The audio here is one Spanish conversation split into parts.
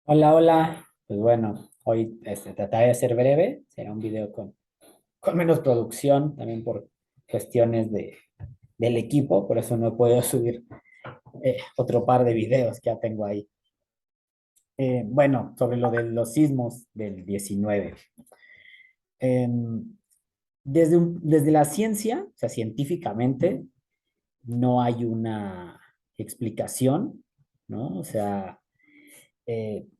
Hola, hola. Pues bueno, hoy trataré de ser breve. Será un video con menos producción, también por cuestiones del equipo. Por eso no he podido subir otro par de videos que ya tengo ahí. Bueno, sobre lo de los sismos del 19. Em, desde la ciencia, o sea, científicamente, no hay una explicación, ¿no? O sea,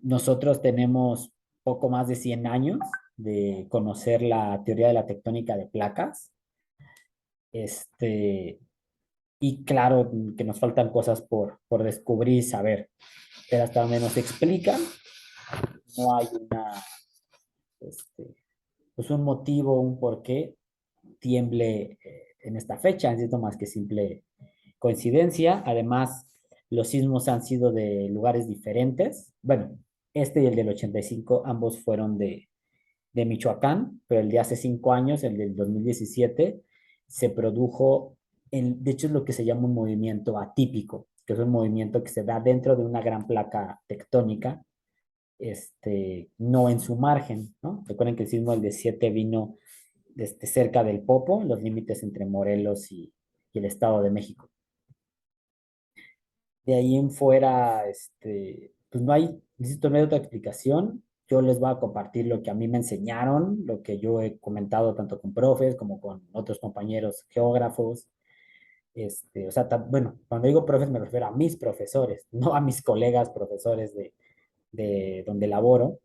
nosotros tenemos poco más de 100 años de conocer la teoría de la tectónica de placas. Este, y claro que nos faltan cosas por descubrir y saber, pero hasta donde nos explican, no hay este, pues un motivo, un por qué tiemble en esta fecha, es más que simple coincidencia. Además, los sismos han sido de lugares diferentes. Bueno, este y el del 85 ambos fueron de Michoacán, pero el de hace 5 años, el del 2017, se produjo, de hecho es lo que se llama un movimiento atípico, que es un movimiento que se da dentro de una gran placa tectónica, no en su margen, ¿no? Recuerden que el sismo del 17 vino desde cerca del Popo, los límites entre Morelos y el Estado de México. De ahí en fuera, pues no hay, insisto, no hay otra explicación. Yo les voy a compartir lo que a mí me enseñaron, lo que yo he comentado tanto con profes como con otros compañeros geógrafos. O sea, bueno, cuando digo profes me refiero a mis profesores, no a mis colegas profesores de donde laboro,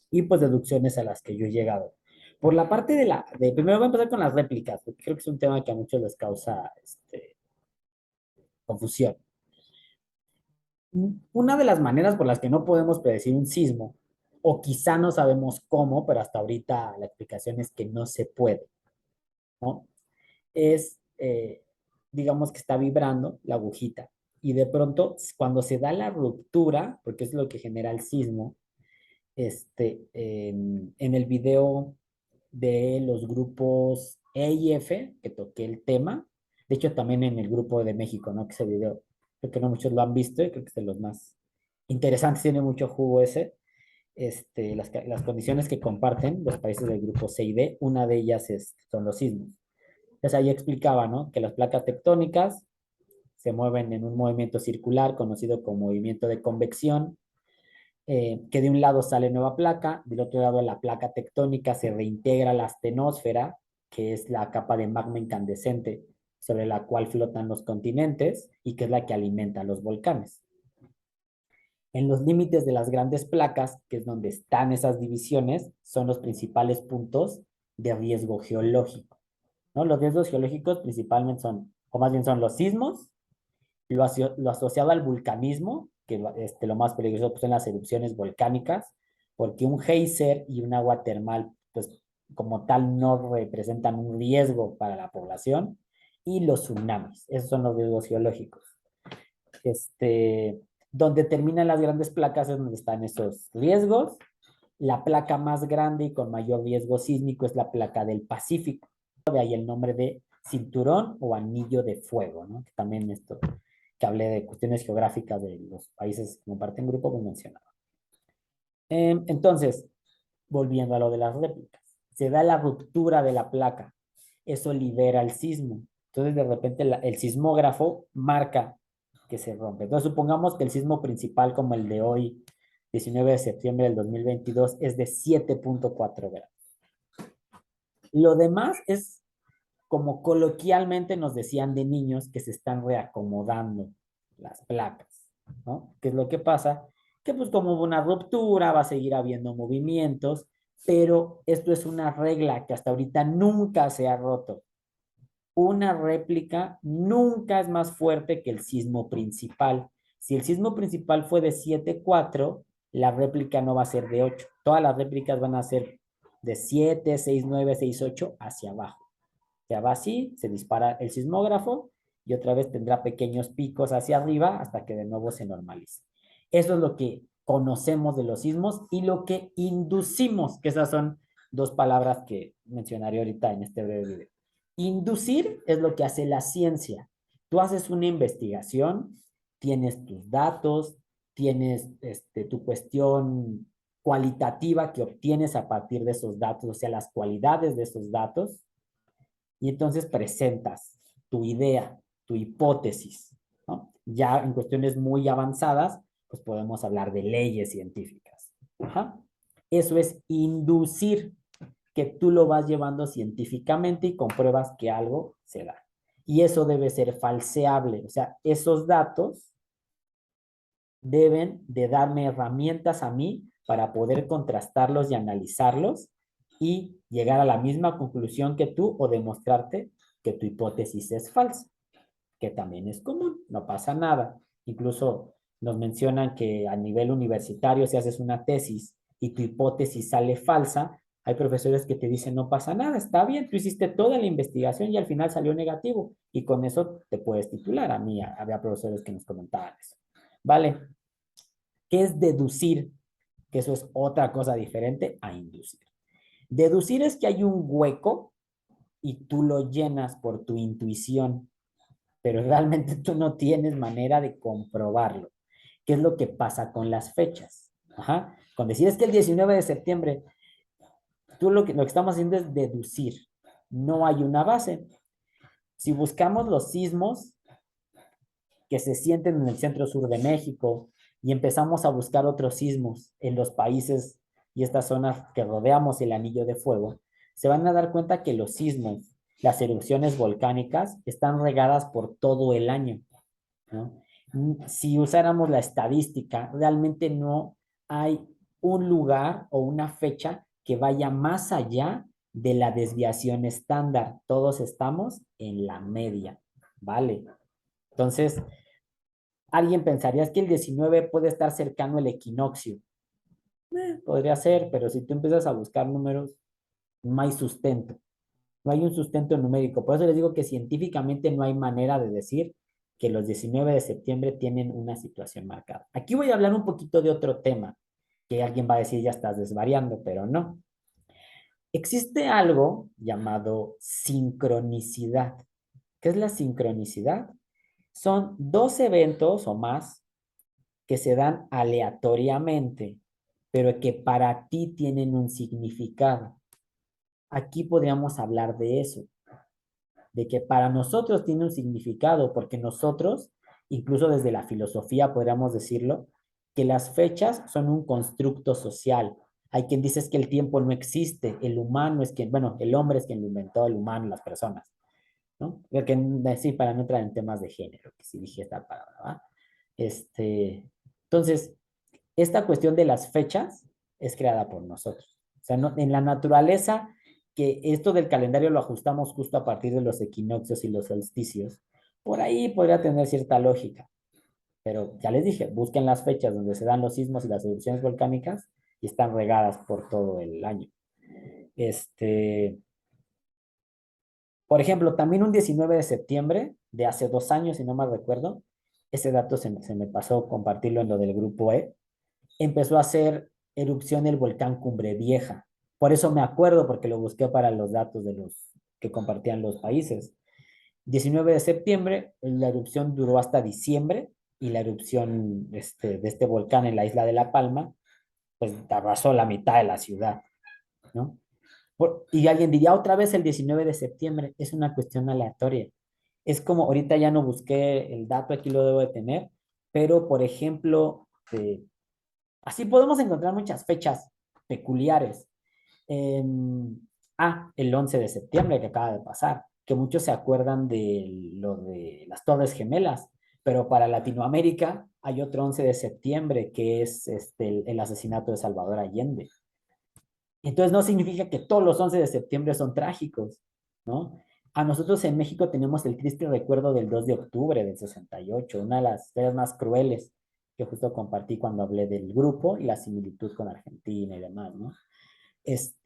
y pues deducciones a las que yo he llegado. Por la parte primero voy a empezar con las réplicas, porque creo que es un tema que a muchos les causa confusión. Una de las maneras por las que no podemos predecir un sismo, o quizá no sabemos cómo, pero hasta ahorita la explicación es que no se puede, ¿no? Es, digamos que está vibrando la agujita y de pronto cuando se da la ruptura, porque es lo que genera el sismo, en el video de los grupos E y F, que toqué el tema, de hecho también en el grupo de México, ¿no? Que ese video, creo que no muchos lo han visto y creo que es de los más interesantes, tiene mucho jugo ese. Las condiciones que comparten los países del grupo C y D, una de ellas son los sismos. Entonces ahí explicaba, ¿no? Que las placas tectónicas se mueven en un movimiento circular conocido como movimiento de convección, que de un lado sale nueva placa, del otro lado la placa tectónica se reintegra a la astenosfera, que es la capa de magma incandescente sobre la cual flotan los continentes y que es la que alimenta los volcanes. En los límites de las grandes placas, que es donde están esas divisiones, son los principales puntos de riesgo geológico, ¿no? Los riesgos geológicos principalmente son, o más bien son los sismos, lo asociado al vulcanismo, que lo más peligroso pues, son las erupciones volcánicas, porque un geyser y un agua termal, pues como tal, no representan un riesgo para la población, y los tsunamis, esos son los riesgos geológicos. Donde terminan las grandes placas es donde están esos riesgos. La placa más grande y con mayor riesgo sísmico es la placa del Pacífico. De ahí el nombre de cinturón o anillo de fuego, ¿no? Que también esto que hablé de cuestiones geográficas de los países que comparten grupo, como mencionaba. Entonces, volviendo a lo de las réplicas, se da la ruptura de la placa, eso libera el sismo. Entonces, de repente, el sismógrafo marca que se rompe. Entonces, supongamos que el sismo principal, como el de hoy, 19 de septiembre del 2022, es de 7.4 grados. Lo demás es como coloquialmente nos decían de niños que se están reacomodando las placas, ¿no? ¿Qué es lo que pasa? Que pues como hubo una ruptura, va a seguir habiendo movimientos, pero esto es una regla que hasta ahorita nunca se ha roto. Una réplica nunca es más fuerte que el sismo principal. Si el sismo principal fue de 7.4, la réplica no va a ser de 8. Todas las réplicas van a ser de 7, 6, 9, 6, 8 hacia abajo. Se va así, se dispara el sismógrafo y otra vez tendrá pequeños picos hacia arriba hasta que de nuevo se normalice. Eso es lo que conocemos de los sismos y lo que inducimos, que esas son dos palabras que mencionaré ahorita en este breve video. Inducir es lo que hace la ciencia. Tú haces una investigación, tienes tus datos, tienes tu cuestión cualitativa que obtienes a partir de esos datos, o sea, las cualidades de esos datos, y entonces presentas tu idea, tu hipótesis, ¿no? Ya en cuestiones muy avanzadas, pues podemos hablar de leyes científicas. Ajá. Eso es inducir, que tú lo vas llevando científicamente y compruebas que algo se da. Y eso debe ser falseable, o sea, esos datos deben de darme herramientas a mí para poder contrastarlos y analizarlos y llegar a la misma conclusión que tú o demostrarte que tu hipótesis es falsa, que también es común, no pasa nada. Incluso nos mencionan que a nivel universitario, si haces una tesis y tu hipótesis sale falsa, hay profesores que te dicen no pasa nada, está bien, tú hiciste toda la investigación y al final salió negativo y con eso te puedes titular. A mí había profesores que nos comentaban eso. Vale, ¿qué es deducir? Que eso es otra cosa diferente a inducir. Deducir es que hay un hueco y tú lo llenas por tu intuición, pero realmente tú no tienes manera de comprobarlo. ¿Qué es lo que pasa con las fechas? Ajá. Con decir es que el 19 de septiembre, tú lo que estamos haciendo es deducir. No hay una base. Si buscamos los sismos que se sienten en el centro sur de México y empezamos a buscar otros sismos en los países y estas zonas que rodeamos el anillo de fuego, se van a dar cuenta que los sismos, las erupciones volcánicas, están regadas por todo el año, ¿no? Si usáramos la estadística, realmente no hay un lugar o una fecha que vaya más allá de la desviación estándar. Todos estamos en la media, ¿vale? Entonces, alguien pensaría es que el 19 puede estar cercano al equinoccio. Podría ser, pero si tú empiezas a buscar números, no hay sustento. No hay un sustento numérico. Por eso les digo que científicamente no hay manera de decir que los 19 de septiembre tienen una situación marcada. Aquí voy a hablar un poquito de otro tema, que alguien va a decir ya estás desvariando, pero no. Existe algo llamado sincronicidad. ¿Qué es la sincronicidad? Son dos eventos o más que se dan aleatoriamente, pero que para ti tienen un significado. Aquí podríamos hablar de eso, de que para nosotros tiene un significado, porque nosotros, incluso desde la filosofía podríamos decirlo, que las fechas son un constructo social. Hay quien dice es que el tiempo no existe, el humano es quien, bueno, el hombre es quien lo inventó, el humano, las personas, ¿no? Porque, sí, para no entrar en temas de género, que sí dije esta palabra, ¿va? Entonces, esta cuestión de las fechas es creada por nosotros. O sea, no, en la naturaleza, que esto del calendario lo ajustamos justo a partir de los equinoccios y los solsticios, por ahí podría tener cierta lógica. Pero ya les dije, busquen las fechas donde se dan los sismos y las erupciones volcánicas y están regadas por todo el año. Este, por ejemplo, también un 19 de septiembre de hace 2 años, si no mal recuerdo, ese dato se me pasó compartirlo en lo del grupo E, empezó a hacer erupción el volcán Cumbre Vieja. Por eso me acuerdo, porque lo busqué para los datos de los que compartían los países. 19 de septiembre, la erupción duró hasta diciembre y la erupción de este volcán en la isla de La Palma, pues arrasó la mitad de la ciudad, ¿no? Y alguien diría otra vez el 19 de septiembre, es una cuestión aleatoria. Es como, ahorita ya no busqué el dato, aquí lo debo de tener, pero por ejemplo, así podemos encontrar muchas fechas peculiares. Eh, el 11 de septiembre que acaba de pasar, que muchos se acuerdan de lo de las Torres Gemelas, pero para Latinoamérica hay otro 11 de septiembre que es el asesinato de Salvador Allende. Entonces no significa que todos los 11 de septiembre son trágicos, ¿no? A nosotros en México tenemos el triste recuerdo del 2 de octubre del 68, una de las historias más crueles que justo compartí cuando hablé del grupo y la similitud con Argentina y demás, ¿no? Es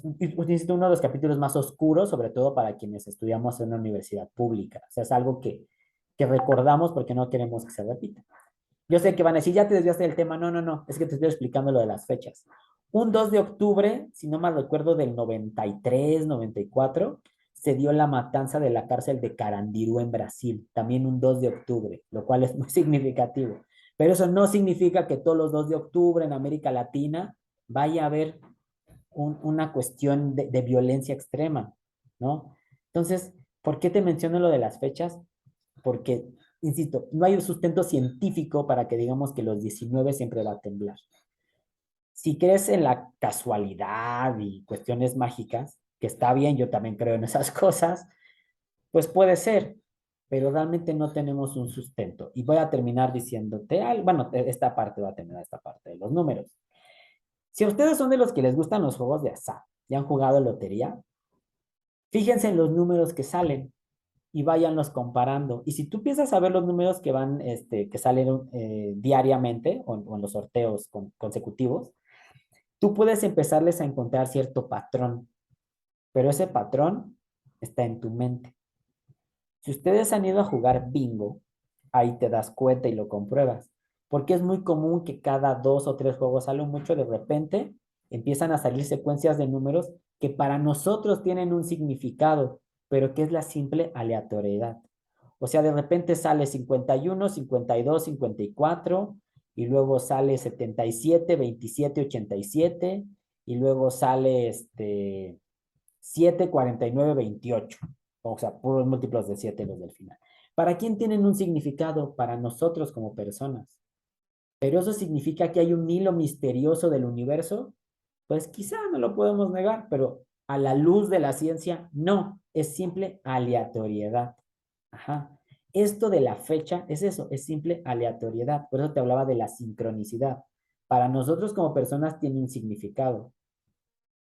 uno de los capítulos más oscuros, sobre todo para quienes estudiamos en una universidad pública. O sea, es algo que recordamos porque no queremos que se repita. Yo sé que van a decir, ya te desviaste del tema. No, no, no, es que te estoy explicando lo de las fechas. Un 2 de octubre, si no mal recuerdo, del 93, 94, se dio la matanza de la cárcel de Carandiru en Brasil, también un 2 de octubre, lo cual es muy significativo. Pero eso no significa que todos los 2 de octubre en América Latina vaya a haber una cuestión de violencia extrema, ¿no? Entonces, ¿por qué te menciono lo de las fechas? Porque, insisto, no hay un sustento científico para que digamos que los 19 siempre va a temblar. Si crees en la casualidad y cuestiones mágicas, que está bien, yo también creo en esas cosas, pues puede ser, pero realmente no tenemos un sustento. Y voy a terminar diciéndote, bueno, esta parte va a terminar esta parte de los números. Si ustedes son de los que les gustan los juegos de azar y han jugado lotería, fíjense en los números que salen y váyanlos comparando. Y si tú empiezas a ver los números que van, que salen diariamente o en los sorteos consecutivos, tú puedes empezarles a encontrar cierto patrón, pero ese patrón está en tu mente. Si ustedes han ido a jugar bingo, ahí te das cuenta y lo compruebas, porque es muy común que cada 2 o 3 juegos, sale mucho de repente, empiezan a salir secuencias de números que para nosotros tienen un significado, pero que es la simple aleatoriedad. O sea, de repente sale 51, 52, 54, y luego sale 77, 27, 87, y luego sale 7, 49, 28. O sea, puros múltiplos de 7 los del final. ¿Para quién tienen un significado? Para nosotros como personas. Pero eso significa que hay un hilo misterioso del universo. Pues quizá no lo podemos negar, pero a la luz de la ciencia, no. Es simple aleatoriedad. Ajá. Esto de la fecha es eso, es simple aleatoriedad. Por eso te hablaba de la sincronicidad. Para nosotros como personas tiene un significado,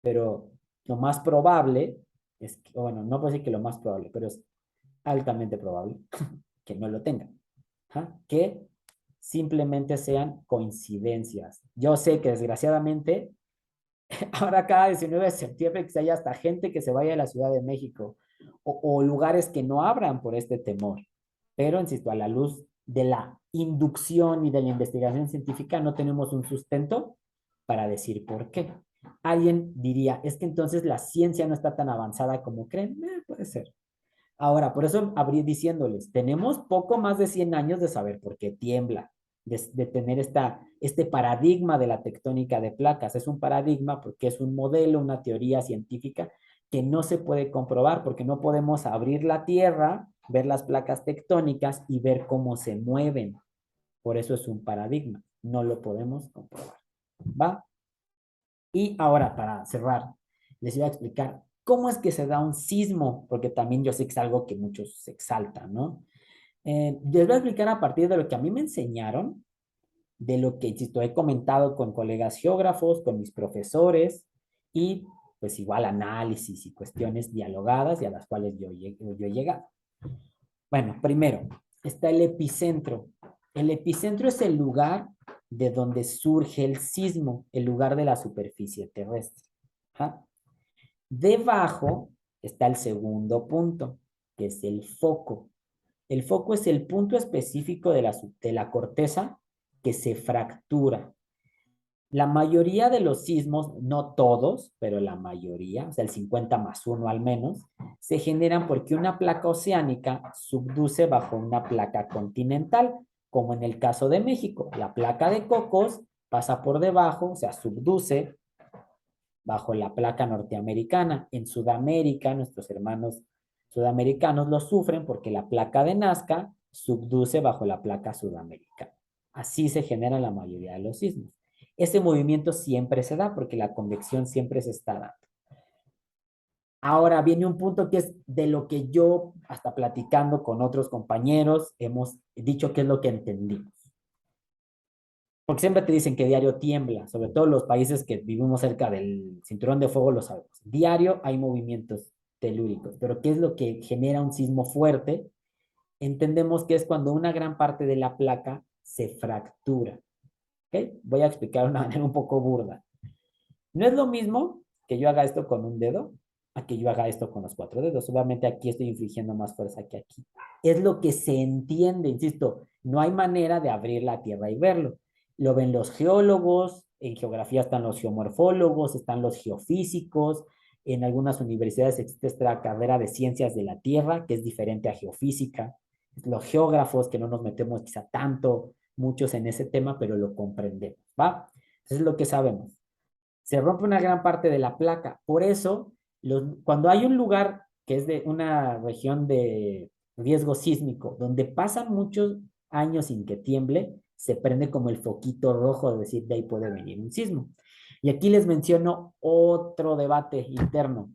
pero lo más probable es que, bueno, no puedo decir que lo más probable, pero es altamente probable que no lo tengan. ¿Ah? Que simplemente sean coincidencias. Yo sé que desgraciadamente, ahora cada 19 de septiembre que haya hasta gente que se vaya a la Ciudad de México o lugares que no abran por este temor. Pero, insisto, a la luz de la inducción y de la investigación científica no tenemos un sustento para decir por qué. Alguien diría, es que entonces la ciencia no está tan avanzada como creen. Puede ser. Ahora, por eso abrí diciéndoles, tenemos poco más de 100 años de saber por qué tiembla, de tener este paradigma de la tectónica de placas. Es un paradigma porque es un modelo, una teoría científica que no se puede comprobar porque no podemos abrir la Tierra, ver las placas tectónicas y ver cómo se mueven. Por eso es un paradigma, no lo podemos comprobar. ¿Va? Y ahora, para cerrar, les iba a explicar cómo es que se da un sismo, porque también yo sé que es algo que muchos se exaltan, ¿no? Les voy a explicar a partir de lo que a mí me enseñaron, de lo que, insisto, he comentado con colegas geógrafos, con mis profesores, y pues igual análisis y cuestiones dialogadas y a las cuales yo he llegado. Bueno, primero, está el epicentro. El epicentro es el lugar de donde surge el sismo, el lugar de la superficie terrestre. ¿Ah? Debajo está el segundo punto, que es el foco. El foco es el punto específico de la corteza que se fractura. La mayoría de los sismos, no todos, pero la mayoría, o sea, el 50+1 al menos, se generan porque una placa oceánica subduce bajo una placa continental, como en el caso de México. La placa de Cocos pasa por debajo, o sea, subduce bajo la placa norteamericana. En Sudamérica, nuestros hermanos sudamericanos lo sufren porque la placa de Nazca subduce bajo la placa sudamericana. Así se generan la mayoría de los sismos. Ese movimiento siempre se da porque la convección siempre se está dando. Ahora viene un punto que es de lo que yo, hasta platicando con otros compañeros, hemos dicho que es lo que entendimos. Porque siempre te dicen que diario tiembla, sobre todo los países que vivimos cerca del cinturón de fuego lo sabemos. Diario hay movimientos telúricos, pero ¿qué es lo que genera un sismo fuerte? Entendemos que es cuando una gran parte de la placa se fractura. ¿Okay? Voy a explicar de una manera un poco burda. No es lo mismo que yo haga esto con un dedo a que yo haga esto con los 4 dedos. Obviamente aquí estoy infligiendo más fuerza que aquí. Es lo que se entiende, insisto, no hay manera de abrir la Tierra y verlo. Lo ven los geólogos, en geografía están los geomorfólogos, están los geofísicos, en algunas universidades existe esta carrera de ciencias de la Tierra, que es diferente a geofísica. Los geógrafos, que no nos metemos quizá tanto muchos en ese tema, pero lo comprendemos, ¿va? Eso es lo que sabemos. Se rompe una gran parte de la placa. Por eso, cuando hay un lugar que es de una región de riesgo sísmico, donde pasan muchos años sin que tiemble, se prende como el foquito rojo de decir, de ahí puede venir un sismo. Y aquí les menciono otro debate interno.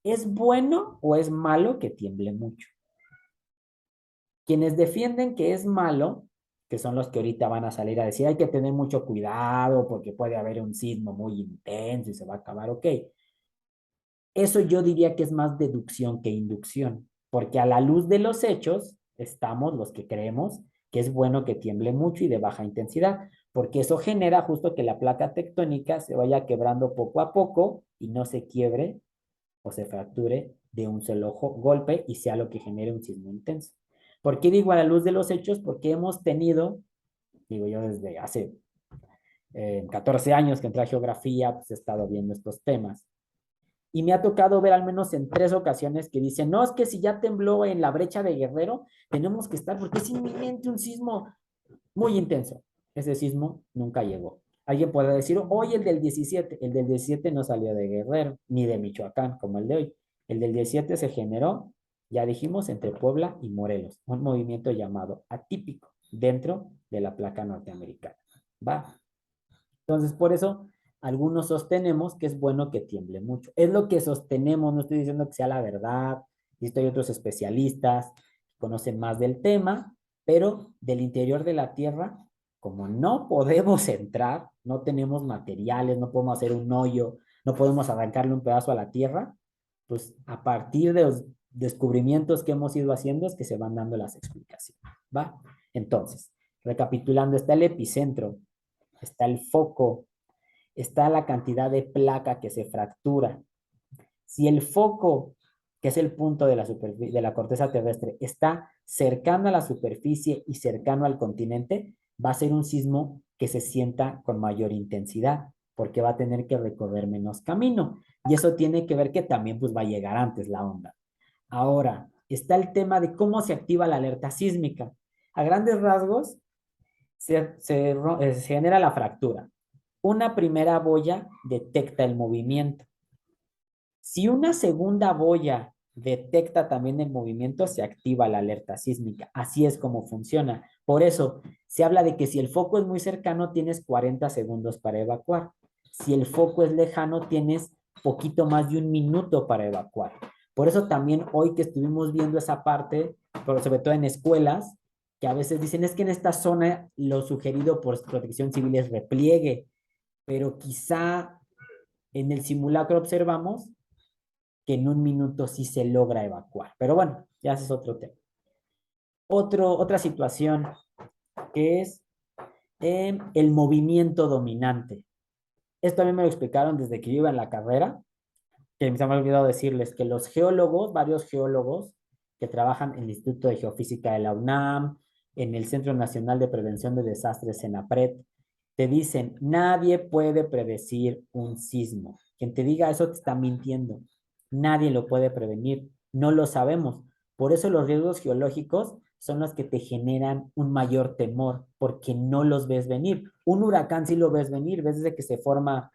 ¿Es bueno o es malo que tiemble mucho? Quienes defienden que es malo, que son los que ahorita van a salir a decir, hay que tener mucho cuidado porque puede haber un sismo muy intenso y se va a acabar, ok. Eso yo diría que es más deducción que inducción, porque a la luz de los hechos estamos los que creemos que es bueno que tiemble mucho y de baja intensidad, porque eso genera justo que la placa tectónica se vaya quebrando poco a poco y no se quiebre o se fracture de un solo golpe y sea lo que genere un sismo intenso. ¿Por qué digo a la luz de los hechos? Porque hemos tenido, digo yo desde hace 14 años que entré a geografía, pues he estado viendo estos temas. Y me ha tocado ver al menos en 3 ocasiones que dicen, no, es que si ya tembló en la brecha de Guerrero, tenemos que estar porque es inminente un sismo muy intenso. Ese sismo nunca llegó. Alguien puede decir, hoy el del 17 no salió de Guerrero, ni de Michoacán, como el de hoy. El del 17 se generó, ya dijimos, entre Puebla y Morelos, un movimiento llamado atípico dentro de la placa norteamericana. ¿Va? Entonces, por eso, algunos sostenemos que es bueno que tiemble mucho. Es lo que sostenemos, no estoy diciendo que sea la verdad, y hay otros especialistas que conocen más del tema, pero del interior de la Tierra, como no podemos entrar, no tenemos materiales, no podemos hacer un hoyo, no podemos arrancarle un pedazo a la Tierra, pues a partir de los descubrimientos que hemos ido haciendo es que se van dando las explicaciones, ¿va? Entonces, recapitulando, está el epicentro, está el foco, está la cantidad de placa que se fractura. Si el foco, que es el punto de de la corteza terrestre, está cercano a la superficie y cercano al continente, va a ser un sismo que se sienta con mayor intensidad, porque va a tener que recorrer menos camino. Y eso tiene que ver que también pues, va a llegar antes la onda. Ahora, está el tema de cómo se activa la alerta sísmica. A grandes rasgos, se genera la fractura. Una primera boya detecta el movimiento. Si una segunda boya detecta también el movimiento, se activa la alerta sísmica. Así es como funciona. Por eso se habla de que si el foco es muy cercano, tienes 40 segundos para evacuar. Si el foco es lejano, tienes poquito más de un minuto para evacuar. Por eso también hoy que estuvimos viendo esa parte, pero sobre todo en escuelas, que a veces dicen es que en esta zona lo sugerido por Protección Civil es repliegue, pero quizá en el simulacro observamos que en un minuto sí se logra evacuar. Pero bueno, ya ese es otro tema. Otra situación que es el movimiento dominante. Esto a mí me lo explicaron desde que yo iba en la carrera, que se me ha olvidado decirles que los geólogos, varios geólogos que trabajan en el Instituto de Geofísica de la UNAM, en el Centro Nacional de Prevención de Desastres, CENAPRED, te dicen, nadie puede predecir un sismo. Quien te diga eso te está mintiendo. Nadie lo puede prevenir. No lo sabemos. Por eso los riesgos geológicos son los que te generan un mayor temor, porque no los ves venir. Un huracán sí lo ves venir, ves desde que se forma,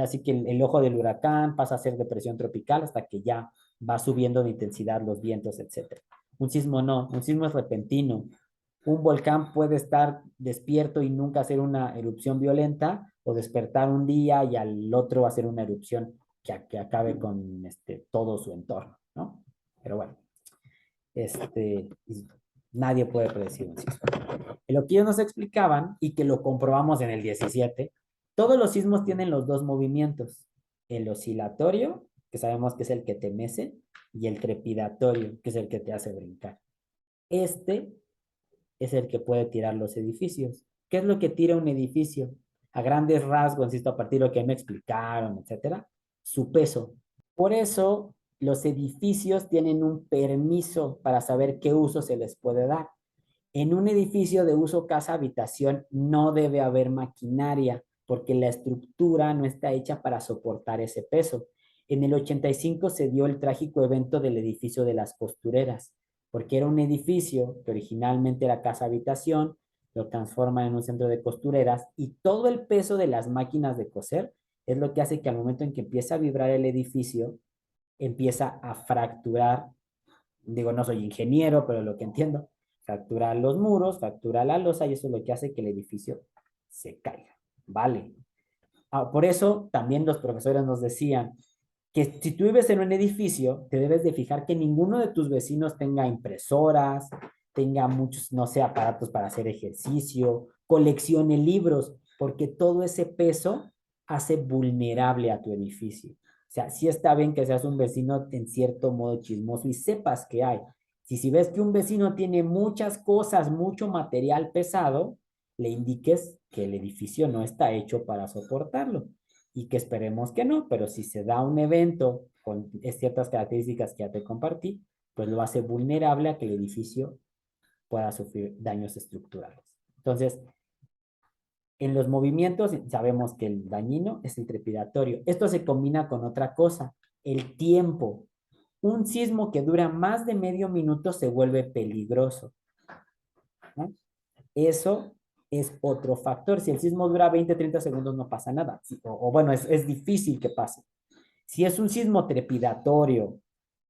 así que el ojo del huracán pasa a ser depresión tropical hasta que ya va subiendo de intensidad los vientos, etc. Un sismo no, un sismo es repentino, un volcán puede estar despierto y nunca hacer una erupción violenta o despertar un día y al otro hacer una erupción que acabe con todo su entorno, ¿no? Pero bueno, este, nadie puede predecir un sismo. Lo que ellos nos explicaban y que lo comprobamos en el 17, todos los sismos tienen los dos movimientos, el oscilatorio, que sabemos que es el que te mece, y el trepidatorio, que es el que te hace brincar. Este es el que puede tirar los edificios. ¿Qué es lo que tira un edificio? A grandes rasgos, insisto, a partir de lo que me explicaron, etcétera, su peso. Por eso, los edificios tienen un permiso para saber qué uso se les puede dar. En un edificio de uso casa-habitación no debe haber maquinaria porque la estructura no está hecha para soportar ese peso. En el 85 se dio el trágico evento del edificio de las costureras, porque era un edificio que originalmente era casa-habitación, lo transforman en un centro de costureras y todo el peso de las máquinas de coser es lo que hace que al momento en que empieza a vibrar el edificio, empieza a fracturar, digo, no soy ingeniero, pero lo que entiendo, fractura los muros, fractura la losa y eso es lo que hace que el edificio se caiga. Vale. Por eso también los profesores nos decían que si tú vives en un edificio, te debes de fijar que ninguno de tus vecinos tenga impresoras, tenga muchos, no sé, aparatos para hacer ejercicio, coleccione libros, porque todo ese peso hace vulnerable a tu edificio. O sea, sí está bien que seas un vecino en cierto modo chismoso y sepas que hay. Si ves que un vecino tiene muchas cosas, mucho material pesado, le indiques que el edificio no está hecho para soportarlo y que esperemos que no, pero si se da un evento con ciertas características que ya te compartí, pues lo hace vulnerable a que el edificio pueda sufrir daños estructurales. Entonces, en los movimientos sabemos que el dañino es el trepidatorio. Esto se combina con otra cosa, el tiempo. Un sismo que dura más de medio minuto se vuelve peligroso, ¿no? Eso es otro factor. Si el sismo dura 20, 30 segundos, no pasa nada. O bueno, es difícil que pase. Si es un sismo trepidatorio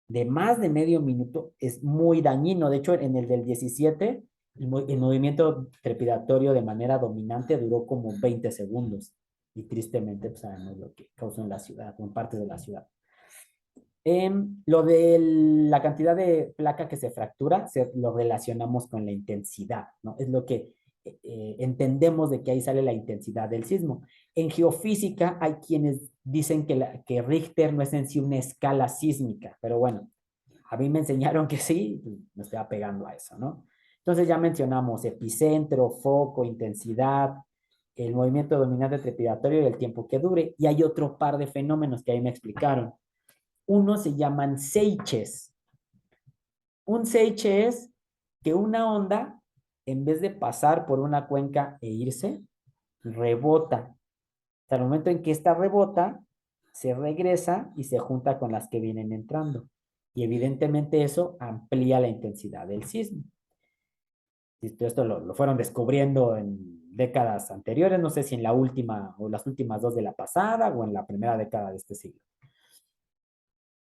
de más de medio minuto, es muy dañino. De hecho, en el del 17, el movimiento trepidatorio de manera dominante duró como 20 segundos. Y tristemente, pues sabemos lo que causó en la ciudad, en partes de la ciudad. Lo de la cantidad de placa que se fractura, lo relacionamos con la intensidad, ¿no? Es lo que entendemos de que ahí sale la intensidad del sismo. En geofísica hay quienes dicen que Richter no es en sí una escala sísmica, pero bueno, a mí me enseñaron que sí, me estoy apegando a eso, ¿no? Entonces ya mencionamos epicentro, foco, intensidad, el movimiento dominante trepidatorio y el tiempo que dure, y hay otro par de fenómenos que ahí me explicaron. Uno se llaman seiches. Un seiche es que una onda, en vez de pasar por una cuenca e irse, rebota. Hasta el momento en que esta rebota, se regresa y se junta con las que vienen entrando. Y evidentemente eso amplía la intensidad del sismo. Esto lo fueron descubriendo en décadas anteriores, no sé si en la última o las últimas dos de la pasada o en la primera década de este siglo.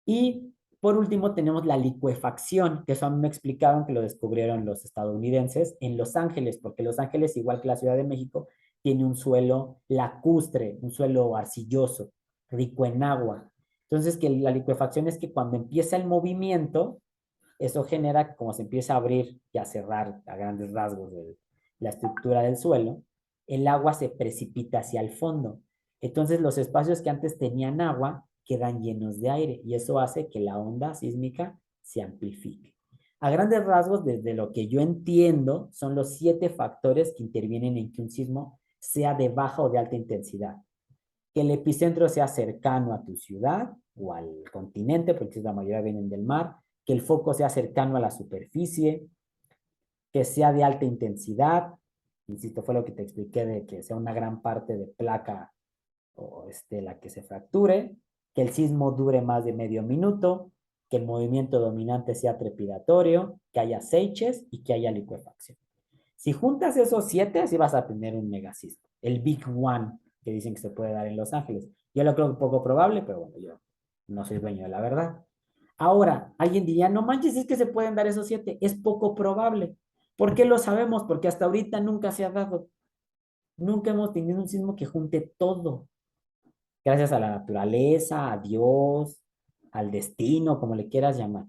Y por último tenemos la licuefacción, que eso a mí me explicaron que lo descubrieron los estadounidenses en Los Ángeles, porque Los Ángeles, igual que la Ciudad de México, tiene un suelo lacustre, un suelo arcilloso, rico en agua. Entonces, que la licuefacción es que cuando empieza el movimiento, eso genera que como se empieza a abrir y a cerrar a grandes rasgos de la estructura del suelo, el agua se precipita hacia el fondo. Entonces, los espacios que antes tenían agua quedan llenos de aire y eso hace que la onda sísmica se amplifique. A grandes rasgos, desde lo que yo entiendo, son los 7 factores que intervienen en que un sismo sea de baja o de alta intensidad. Que el epicentro sea cercano a tu ciudad o al continente, porque la mayoría vienen del mar, que el foco sea cercano a la superficie, que sea de alta intensidad, insisto, fue lo que te expliqué de que sea una gran parte de placa o la que se fracture, que el sismo dure más de medio minuto, que el movimiento dominante sea trepidatorio, que haya seiches y que haya licuefacción. Si juntas esos 7, así vas a tener un megasismo, el Big One, que dicen que se puede dar en Los Ángeles. Yo lo creo poco probable, pero bueno, yo no soy dueño de la verdad. Ahora, alguien diría, no manches, es que se pueden dar esos 7, es poco probable. ¿Por qué lo sabemos? Porque hasta ahorita nunca se ha dado. Nunca hemos tenido un sismo que junte todo. Gracias a la naturaleza, a Dios, al destino, como le quieras llamar.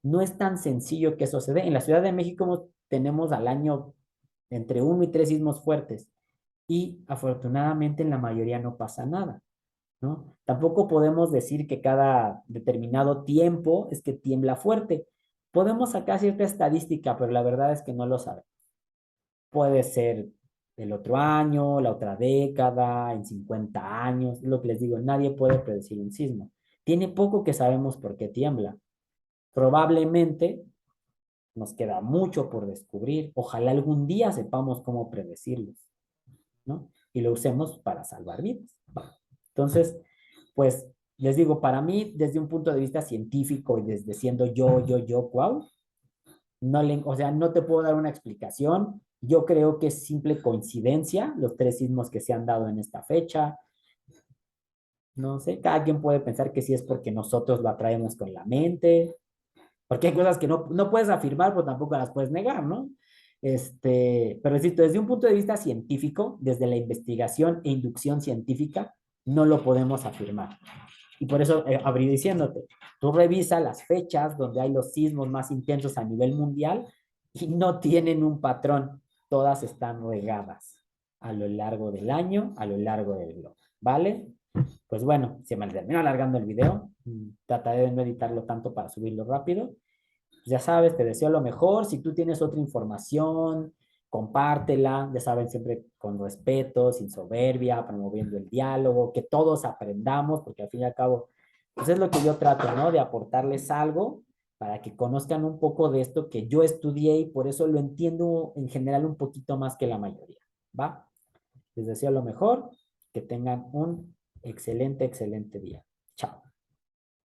No es tan sencillo que eso se dé. En la Ciudad de México tenemos al año entre 1 y 3 sismos fuertes y afortunadamente en la mayoría no pasa nada, ¿no? Tampoco podemos decir que cada determinado tiempo es que tiembla fuerte. Podemos sacar cierta estadística, pero la verdad es que no lo sabemos. Puede ser el otro año, la otra década, en 50 años, es lo que les digo, nadie puede predecir un sismo. Tiene poco que sabemos por qué tiembla. Probablemente nos queda mucho por descubrir. Ojalá algún día sepamos cómo predecirlos, ¿no? Y lo usemos para salvar vidas. Entonces, pues les digo, para mí, desde un punto de vista científico y desde siendo yo, wow, no le, o sea, no te puedo dar una explicación. Yo creo que es simple coincidencia los tres sismos que se han dado en esta fecha. No sé, cada quien puede pensar que sí es porque nosotros lo atraemos con la mente, porque hay cosas que no puedes afirmar, pero tampoco las puedes negar, ¿no? Pero insisto, desde un punto de vista científico, desde la investigación e inducción científica, no lo podemos afirmar. Y por eso abrí diciéndote, tú revisa las fechas donde hay los sismos más intensos a nivel mundial y no tienen un patrón, todas están regadas a lo largo del año, a lo largo del globo, ¿vale? Pues bueno, se me terminó alargando el video, trataré de no editarlo tanto para subirlo rápido. Ya sabes, te deseo lo mejor. Si tú tienes otra información, compártela, ya saben, siempre con respeto, sin soberbia, promoviendo el diálogo, que todos aprendamos, porque al fin y al cabo, pues es lo que yo trato, ¿no? De aportarles algo para que conozcan un poco de esto que yo estudié y por eso lo entiendo en general un poquito más que la mayoría, ¿va? Les deseo lo mejor, que tengan un excelente, excelente día. Chao.